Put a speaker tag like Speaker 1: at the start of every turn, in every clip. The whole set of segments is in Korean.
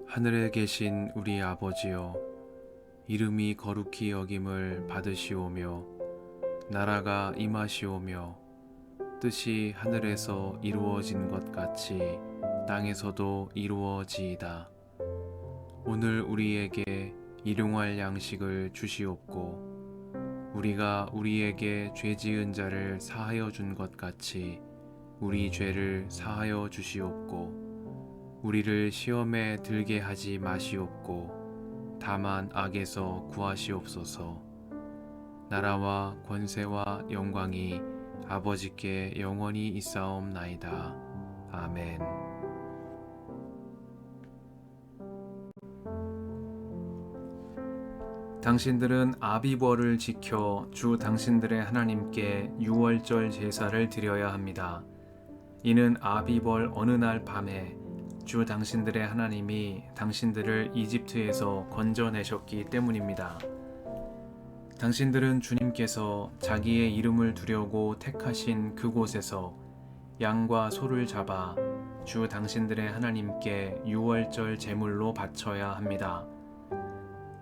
Speaker 1: 하늘에 계신 우리 아버지여, 이름이 거룩히 여김을 받으시오며 나라가 임하시오며 뜻이 하늘에서 이루어진 것 같이 땅에서도 이루어지이다. 오늘 우리에게 일용할 양식을 주시옵고 우리가 우리에게 죄 지은 자를 사하여 준 것 같이 우리 죄를 사하여 주시옵고 우리를 시험에 들게 하지 마시옵고 다만 악에서 구하시옵소서. 나라와 권세와 영광이 아버지께 영원히 있사옵나이다. 아멘. 당신들은 아비벌을 지켜 주 당신들의 하나님께 유월절 제사를 드려야 합니다. 이는 아비벌 어느 날 밤에 주 당신들의 하나님이 당신들을 이집트에서 건져내셨기 때문입니다. 당신들은 주님께서 자기의 이름을 두려고 택하신 그곳에서 양과 소를 잡아 주 당신들의 하나님께 유월절 제물로 바쳐야 합니다.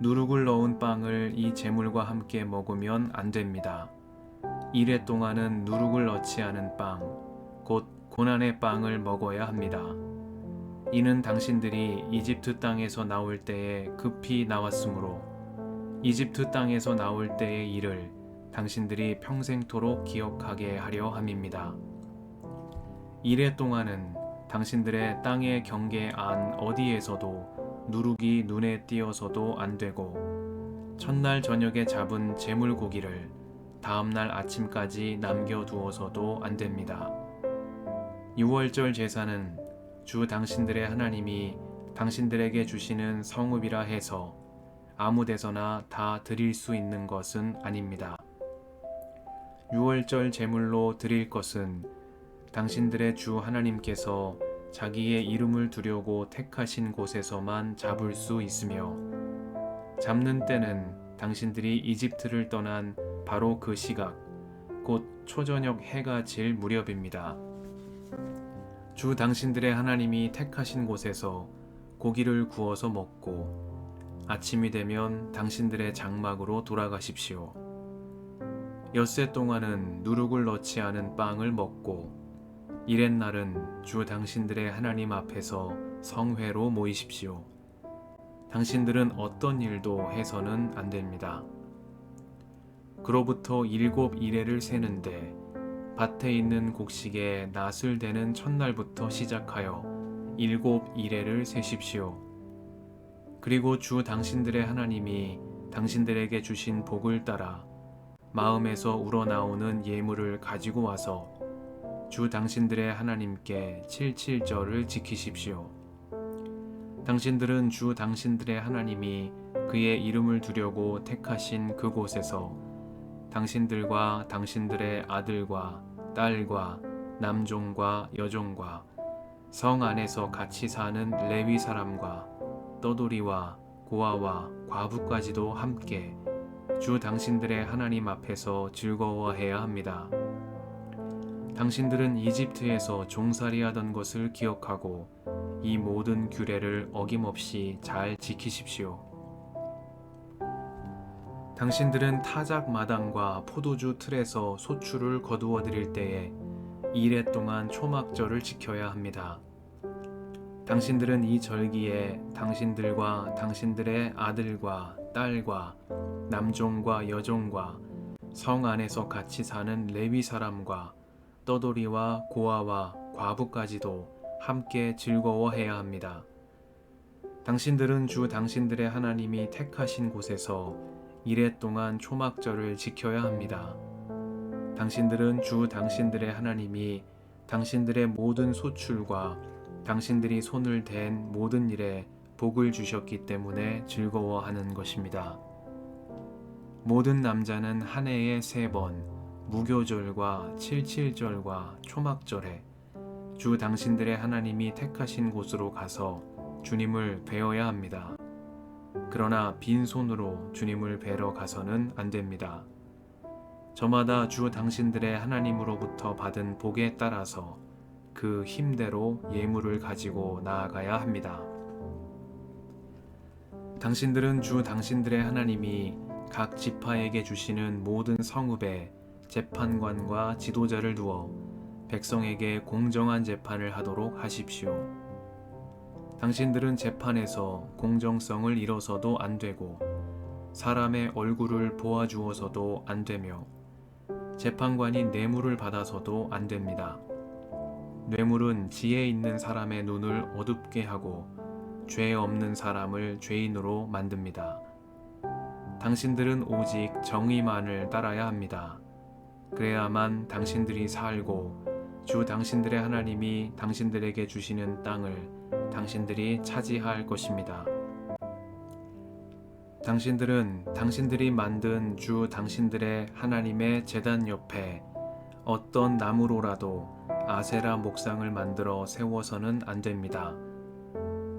Speaker 1: 누룩을 넣은 빵을 이 제물과 함께 먹으면 안 됩니다. 이래 동안은 누룩을 넣지 않은 빵, 곧 고난의 빵을 먹어야 합니다. 이는 당신들이 이집트 땅에서 나올 때에 급히 나왔으므로 이집트 땅에서 나올 때의 일을 당신들이 평생토록 기억하게 하려 함입니다. 이래 동안은 당신들의 땅의 경계 안 어디에서도 누룩이 눈에 띄어서도 안 되고 첫날 저녁에 잡은 제물 고기를 다음날 아침까지 남겨두어서도 안 됩니다. 유월절 제사는 주 당신들의 하나님이 당신들에게 주시는 성읍이라 해서 아무 데서나 다 드릴 수 있는 것은 아닙니다. 유월절 제물로 드릴 것은 당신들의 주 하나님께서 자기의 이름을 두려고 택하신 곳에서만 잡을 수 있으며 잡는 때는 당신들이 이집트를 떠난 바로 그 시각, 곧 초저녁 해가 질 무렵입니다. 주 당신들의 하나님이 택하신 곳에서 고기를 구워서 먹고 아침이 되면 당신들의 장막으로 돌아가십시오. 엿새 동안은 누룩을 넣지 않은 빵을 먹고 이렛날은 주 당신들의 하나님 앞에서 성회로 모이십시오. 당신들은 어떤 일도 해서는 안 됩니다. 그로부터 7 이래를 세는데 밭에 있는 곡식에 낫을 대는 첫날부터 시작하여 7 이래를 세십시오. 그리고 주 당신들의 하나님이 당신들에게 주신 복을 따라 마음에서 우러나오는 예물을 가지고 와서 주 당신들의 하나님께 칠칠절을 지키십시오. 당신들은 주 당신들의 하나님이 그의 이름을 두려고 택하신 그곳에서 당신들과 당신들의 아들과 딸과 남종과 여종과 성 안에서 같이 사는 레위 사람과 떠돌이와 고아와 과부까지도 함께 주 당신들의 하나님 앞에서 즐거워해야 합니다. 당신들은 이집트에서 종살이하던 것을 기억하고 이 모든 규례를 어김없이 잘 지키십시오. 당신들은 타작 마당과 포도주 틀에서 소출을 거두어 드릴 때에 이래 동안 초막절을 지켜야 합니다. 당신들은 이 절기에 당신들과 당신들의 아들과 딸과 남종과 여종과 성 안에서 같이 사는 레위 사람과 떠돌이와 고아와 과부까지도 함께 즐거워해야 합니다. 당신들은 주 당신들의 하나님이 택하신 곳에서 이래 동안 초막절을 지켜야 합니다. 당신들은 주 당신들의 하나님이 당신들의 모든 소출과 당신들이 손을 댄 모든 일에 복을 주셨기 때문에 즐거워하는 것입니다. 모든 남자는 한 해에 3번 무교절과 칠칠절과 초막절에 주 당신들의 하나님이 택하신 곳으로 가서 주님을 뵈어야 합니다. 그러나 빈손으로 주님을 뵈러 가서는 안 됩니다. 저마다 주 당신들의 하나님으로부터 받은 복에 따라서 그 힘대로 예물을 가지고 나아가야 합니다. 당신들은 주 당신들의 하나님이 각 지파에게 주시는 모든 성읍에 재판관과 지도자를 두어 백성에게 공정한 재판을 하도록 하십시오. 당신들은 재판에서 공정성을 잃어서도 안 되고 사람의 얼굴을 보아주어서도 안 되며 재판관이 뇌물을 받아서도 안 됩니다. 뇌물은 지혜 있는 사람의 눈을 어둡게 하고 죄 없는 사람을 죄인으로 만듭니다. 당신들은 오직 정의만을 따라야 합니다. 그래야만 당신들이 살고 주 당신들의 하나님이 당신들에게 주시는 땅을 당신들이 차지할 것입니다. 당신들은 당신들이 만든 주 당신들의 하나님의 제단 옆에 어떤 나무로라도 아세라 목상을 만들어 세워서는 안 됩니다.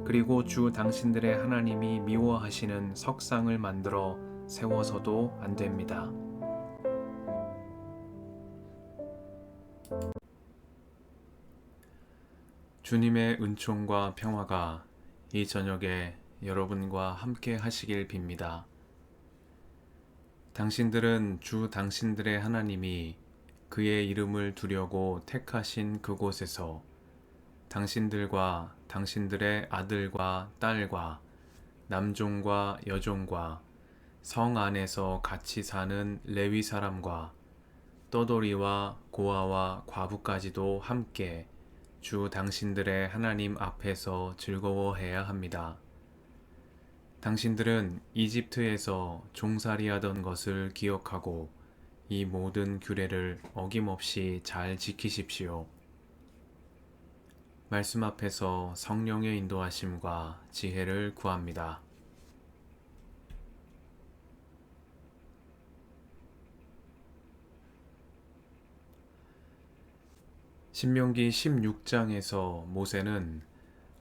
Speaker 1: 그리고 주 당신들의 하나님이 미워하시는 석상을 만들어 세워서도 안 됩니다. 주님의 은총과 평화가 이 저녁에 여러분과 함께 하시길 빕니다. 당신들은 주 당신들의 하나님이 그의 이름을 두려고 택하신 그곳에서 당신들과 당신들의 아들과 딸과 남종과 여종과 성 안에서 같이 사는 레위 사람과 떠돌이와 고아와 과부까지도 함께 주 당신들의 하나님 앞에서 즐거워해야 합니다. 당신들은 이집트에서 종살이하던 것을 기억하고 이 모든 규례를 어김없이 잘 지키십시오. 말씀 앞에서 성령의 인도하심과 지혜를 구합니다. 신명기 16장에서 모세는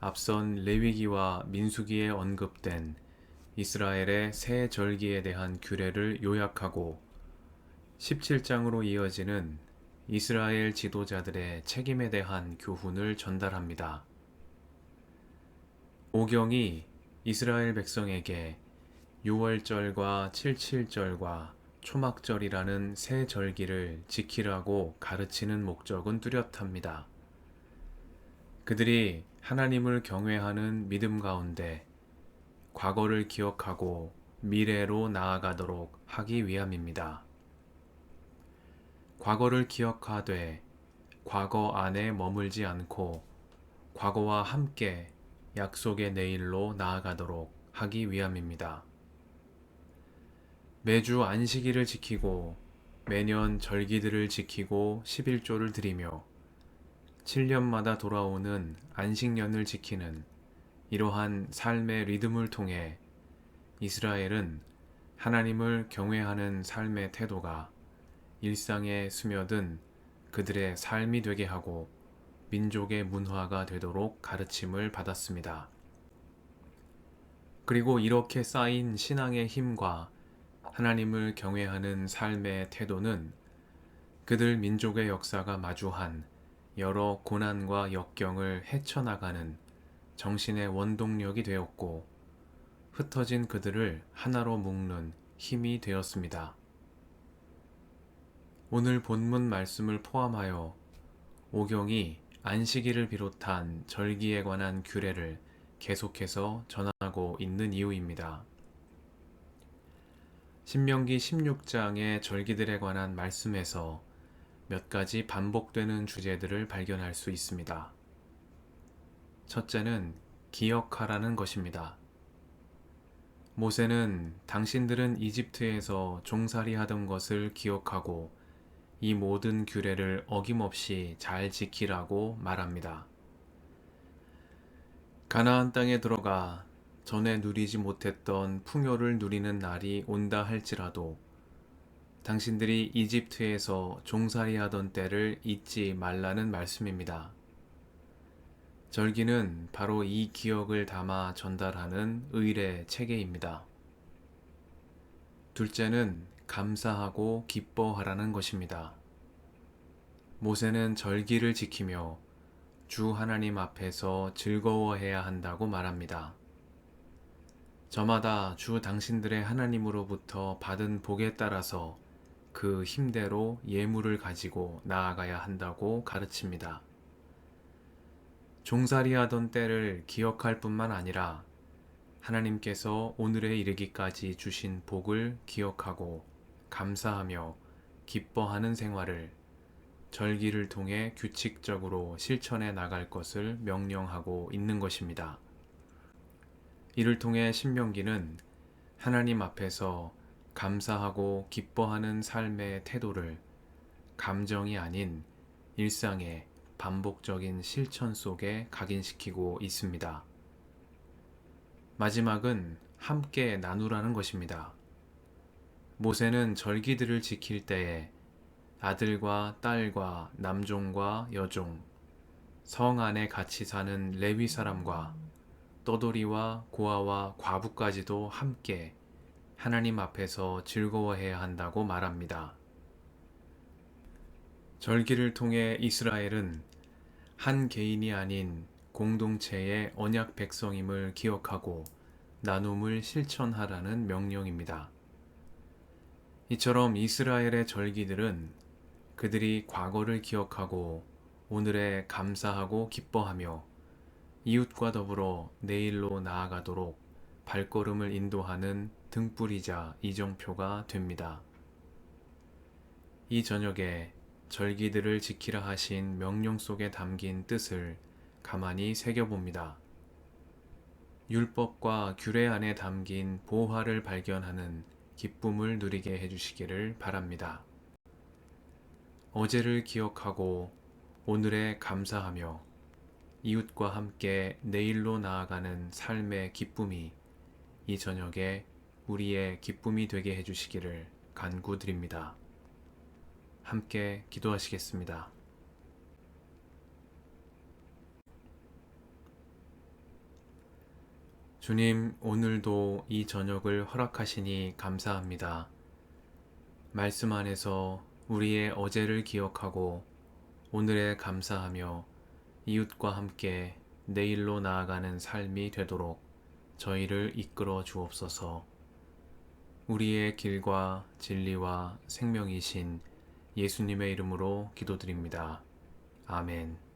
Speaker 1: 앞선 레위기와 민수기에 언급된 이스라엘의 새 절기에 대한 규례를 요약하고 17장으로 이어지는 이스라엘 지도자들의 책임에 대한 교훈을 전달합니다. 오경이 이스라엘 백성에게 6월절과 77절과 초막절이라는 새 절기를 지키라고 가르치는 목적은 뚜렷합니다. 그들이 하나님을 경외하는 믿음 가운데 과거를 기억하고 미래로 나아가도록 하기 위함입니다. 과거를 기억하되 과거 안에 머물지 않고 과거와 함께 약속의 내일로 나아가도록 하기 위함입니다. 매주 안식일을 지키고 매년 절기들을 지키고 11조를 드리며 7년마다 돌아오는 안식년을 지키는 이러한 삶의 리듬을 통해 이스라엘은 하나님을 경외하는 삶의 태도가 일상에 스며든 그들의 삶이 되게 하고 민족의 문화가 되도록 가르침을 받았습니다. 그리고 이렇게 쌓인 신앙의 힘과 하나님을 경외하는 삶의 태도는 그들 민족의 역사가 마주한 여러 고난과 역경을 헤쳐나가는 정신의 원동력이 되었고 흩어진 그들을 하나로 묶는 힘이 되었습니다. 오늘 본문 말씀을 포함하여 오경이 안식일을 비롯한 절기에 관한 규례를 계속해서 전하고 있는 이유입니다. 신명기 16장의 절기들에 관한 말씀에서 몇 가지 반복되는 주제들을 발견할 수 있습니다. 첫째는 기억하라는 것입니다. 모세는 당신들은 이집트에서 종살이 하던 것을 기억하고 이 모든 규례를 어김없이 잘 지키라고 말합니다. 가나안 땅에 들어가 전에 누리지 못했던 풍요를 누리는 날이 온다 할지라도 당신들이 이집트에서 종살이 하던 때를 잊지 말라는 말씀입니다. 절기는 바로 이 기억을 담아 전달하는 의례 체계입니다. 둘째는 감사하고 기뻐하라는 것입니다. 모세는 절기를 지키며 주 하나님 앞에서 즐거워해야 한다고 말합니다. 저마다 주 당신들의 하나님으로부터 받은 복에 따라서 그 힘대로 예물을 가지고 나아가야 한다고 가르칩니다. 종살이하던 때를 기억할 뿐만 아니라 하나님께서 오늘에 이르기까지 주신 복을 기억하고 감사하며 기뻐하는 생활을 절기를 통해 규칙적으로 실천해 나갈 것을 명령하고 있는 것입니다. 이를 통해 신명기는 하나님 앞에서 감사하고 기뻐하는 삶의 태도를 감정이 아닌 일상의 반복적인 실천 속에 각인시키고 있습니다. 마지막은 함께 나누라는 것입니다. 모세는 절기들을 지킬 때에 아들과 딸과 남종과 여종, 성 안에 같이 사는 레위 사람과 떠돌이와 고아와 과부까지도 함께 하나님 앞에서 즐거워해야 한다고 말합니다. 절기를 통해 이스라엘은 한 개인이 아닌 공동체의 언약 백성임을 기억하고 나눔을 실천하라는 명령입니다. 이처럼 이스라엘의 절기들은 그들이 과거를 기억하고 오늘에 감사하고 기뻐하며 이웃과 더불어 내일로 나아가도록 발걸음을 인도하는 등불이자 이정표가 됩니다. 이 저녁에 절기들을 지키라 하신 명령 속에 담긴 뜻을 가만히 새겨봅니다. 율법과 규례 안에 담긴 보화를 발견하는 기쁨을 누리게 해주시기를 바랍니다. 어제를 기억하고 오늘에 감사하며 이웃과 함께 내일로 나아가는 삶의 기쁨이 이 저녁에 우리의 기쁨이 되게 해주시기를 간구드립니다. 함께 기도하시겠습니다. 주님, 오늘도 이 저녁을 허락하시니 감사합니다. 말씀 안에서 우리의 어제를 기억하고 오늘에 감사하며 이웃과 함께 내일로 나아가는 삶이 되도록 저희를 이끌어 주옵소서. 우리의 길과 진리와 생명이신 예수님의 이름으로 기도드립니다. 아멘.